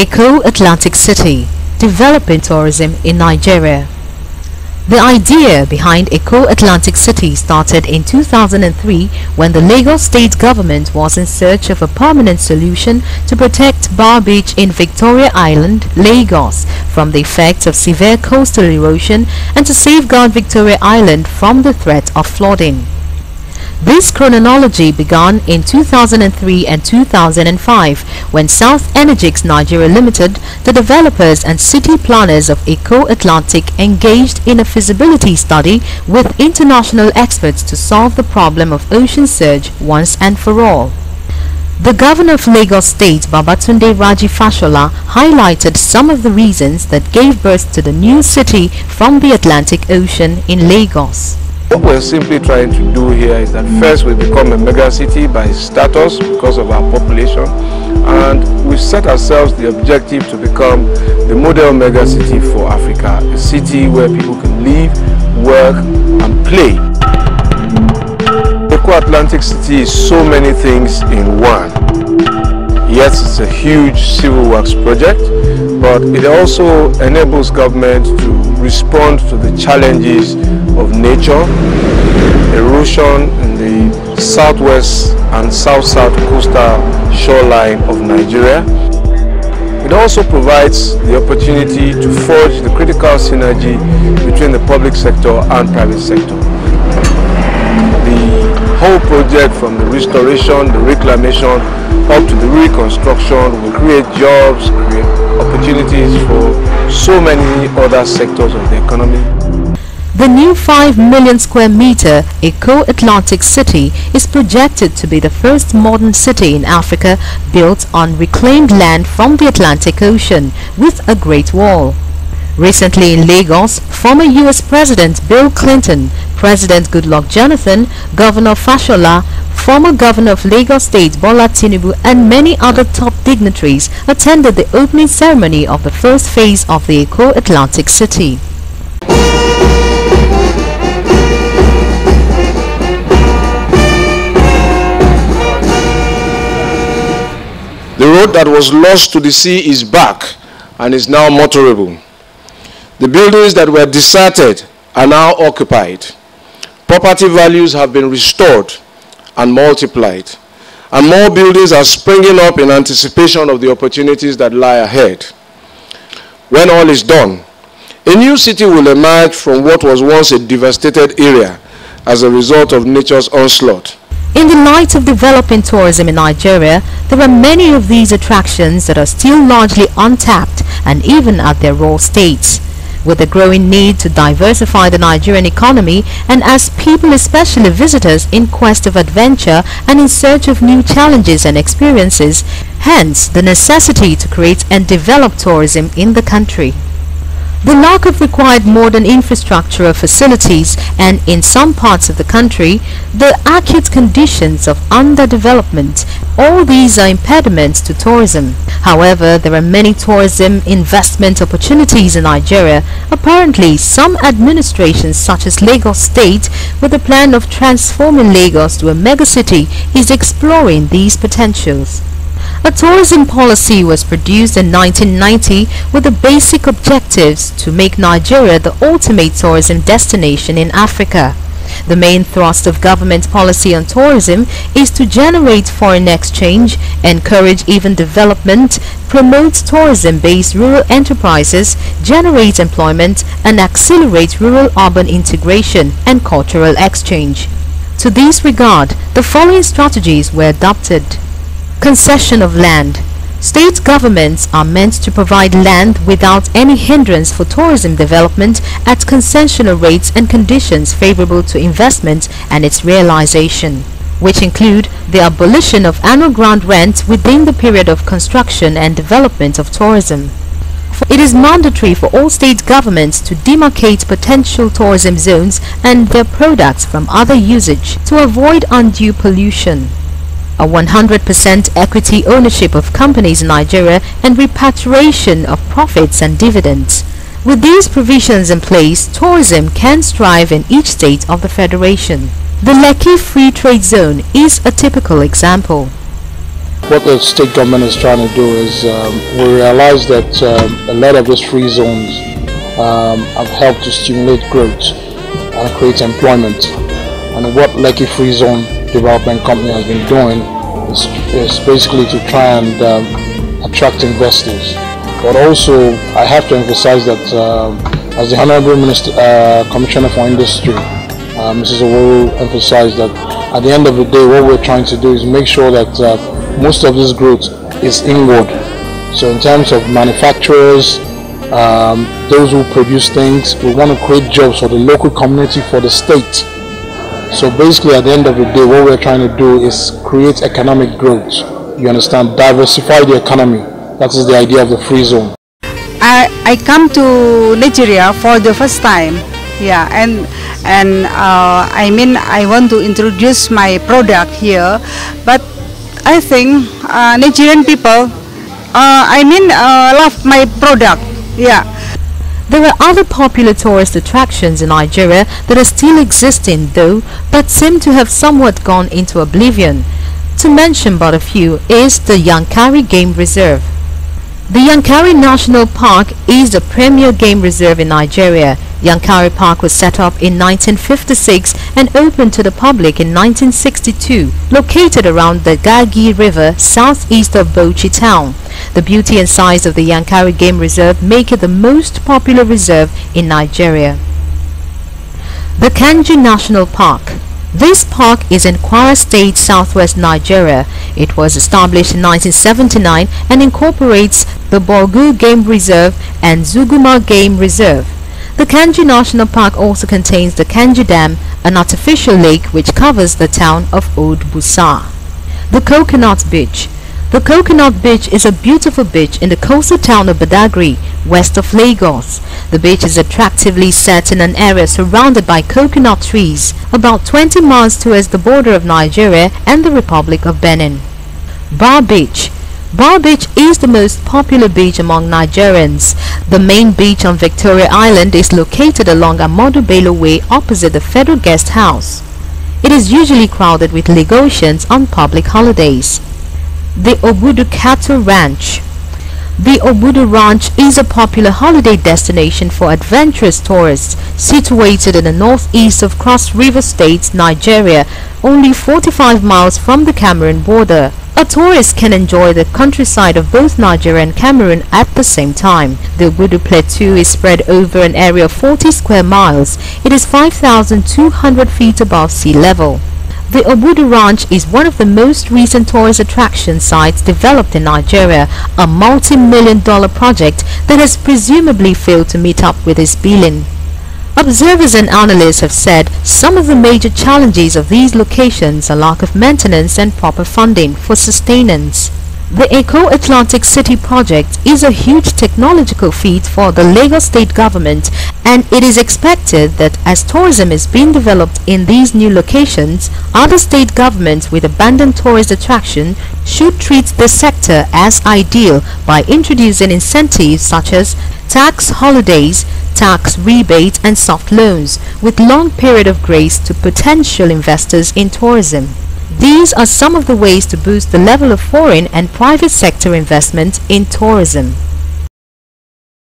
Eco-Atlantic City, developing tourism in Nigeria. The idea behind Eco-Atlantic City started in 2003 when the Lagos state government was in search of a permanent solution to protect Bar Beach in Victoria Island, Lagos, from the effects of severe coastal erosion and to safeguard Victoria Island from the threat of flooding. This chronology began in 2003 and 2005 when South Energix Nigeria Limited, the developers and city planners of Eco-Atlantic, engaged in a feasibility study with international experts to solve the problem of ocean surge once and for all. The Governor of Lagos State, Babatunde Raji Fashola, highlighted some of the reasons that gave birth to the new city from the Atlantic Ocean in Lagos. What we're simply trying to do here is that first we become a mega city by status because of our population, and we set ourselves the objective to become the model mega city for Africa, a city where people can live, work and play. Eco-Atlantic City is so many things in one. Yes, it's a huge civil works project, but it also enables government to respond to the challenges of nature, erosion in the southwest and south-south coastal shoreline of Nigeria. It also provides the opportunity to forge the critical synergy between the public sector and private sector. The whole project, from the restoration, the reclamation, up to the reconstruction, will create jobs, create opportunities for so many other sectors of the economy. The new 5 million square meter Eco-Atlantic City is projected to be the first modern city in Africa built on reclaimed land from the Atlantic Ocean with a Great Wall. Recently in Lagos, former US President Bill Clinton, President Goodluck Jonathan, Governor Fashola, former Governor of Lagos State Bola Tinubu and many other top dignitaries attended the opening ceremony of the first phase of the Eco-Atlantic City. The road that was lost to the sea is back and is now motorable. The buildings that were deserted are now occupied. Property values have been restored and multiplied, and more buildings are springing up in anticipation of the opportunities that lie ahead. When all is done, a new city will emerge from what was once a devastated area as a result of nature's onslaught. In the light of developing tourism in Nigeria, there are many of these attractions that are still largely untapped and even at their raw states. With the growing need to diversify the Nigerian economy, and as people, especially visitors, in quest of adventure and in search of new challenges and experiences, hence the necessity to create and develop tourism in the country. The lack of required modern infrastructural facilities and, in some parts of the country, the acute conditions of underdevelopment, all these are impediments to tourism. However, there are many tourism investment opportunities in Nigeria. Apparently, some administrations such as Lagos State, with the plan of transforming Lagos to a megacity, is exploring these potentials. A tourism policy was produced in 1990 with the basic objectives to make Nigeria the ultimate tourism destination in Africa. The main thrust of government policy on tourism is to generate foreign exchange, encourage even development, promote tourism-based rural enterprises, generate employment, and accelerate rural-urban integration and cultural exchange. To this regard, the following strategies were adopted. Concession of land. State governments are meant to provide land without any hindrance for tourism development at concessional rates and conditions favorable to investment and its realization, which include the abolition of annual ground rent within the period of construction and development of tourism. It is mandatory for all state governments to demarcate potential tourism zones and their products from other usage to avoid undue pollution. A 100% equity ownership of companies in Nigeria and repatriation of profits and dividends. With these provisions in place, tourism can strive in each state of the Federation. The Lekki Free Trade Zone is a typical example. What the state government is trying to do is we realize that a lot of these free zones have helped to stimulate growth and create employment. And what Lekki Free Zone Development Company has been doing is basically to try and attract investors. But also, I have to emphasize that as the Honorable Commissioner for Industry, Mrs. Oworu, emphasized that at the end of the day, what we're trying to do is make sure that most of this growth is inward. So in terms of manufacturers, those who produce things, we want to create jobs for the local community, for the state. So basically at the end of the day, what we're trying to do is create economic growth. You understand? Diversify the economy. That is the idea of the free zone. I come to Nigeria for the first time. Yeah, and I mean I want to introduce my product here, but I think Nigerian people love my product. Yeah. There are other popular tourist attractions in Nigeria that are still existing though, but seem to have somewhat gone into oblivion. To mention but a few is the Yankari Game Reserve. The Yankari National Park is the premier game reserve in Nigeria. Yankari Park was set up in 1956 and opened to the public in 1962, located around the Gagi River southeast of Bauchi town. The beauty and size of the Yankari Game Reserve make it the most popular reserve in Nigeria. The Kanji National Park. This park is in Kwara State, southwest Nigeria. It was established in 1979 and incorporates the Borgu Game Reserve and Zuguma Game Reserve. The Kanji National Park also contains the Kanji Dam, an artificial lake which covers the town of Old Busa. The Coconut Beach. The Coconut Beach is a beautiful beach in the coastal town of Badagry, west of Lagos. The beach is attractively set in an area surrounded by coconut trees, about 20 miles towards the border of Nigeria and the Republic of Benin. Bar Beach. Bar Beach is the most popular beach among Nigerians. The main beach on Victoria Island is located along Amadu Bello Way opposite the Federal Guest House. It is usually crowded with Lagosians on public holidays. The Obudu Cattle Ranch. The Obudu Ranch is a popular holiday destination for adventurous tourists, situated in the northeast of Cross River State, Nigeria, only 45 miles from the Cameroon border. A tourist can enjoy the countryside of both Nigeria and Cameroon at the same time. The Obudu Plateau is spread over an area of 40 square miles. It is 5,200 feet above sea level. The Obudu Ranch is one of the most recent tourist attraction sites developed in Nigeria, a multi-million-dollar project that has presumably failed to meet up with its billing. Observers and analysts have said some of the major challenges of these locations are lack of maintenance and proper funding for sustenance. The Eco-Atlantic City project is a huge technological feat for the Lagos state government, and it is expected that as tourism is being developed in these new locations, other state governments with abandoned tourist attraction should treat the sector as ideal by introducing incentives such as tax holidays, tax rebates and soft loans with long period of grace to potential investors in tourism. These are some of the ways to boost the level of foreign and private sector investment in tourism.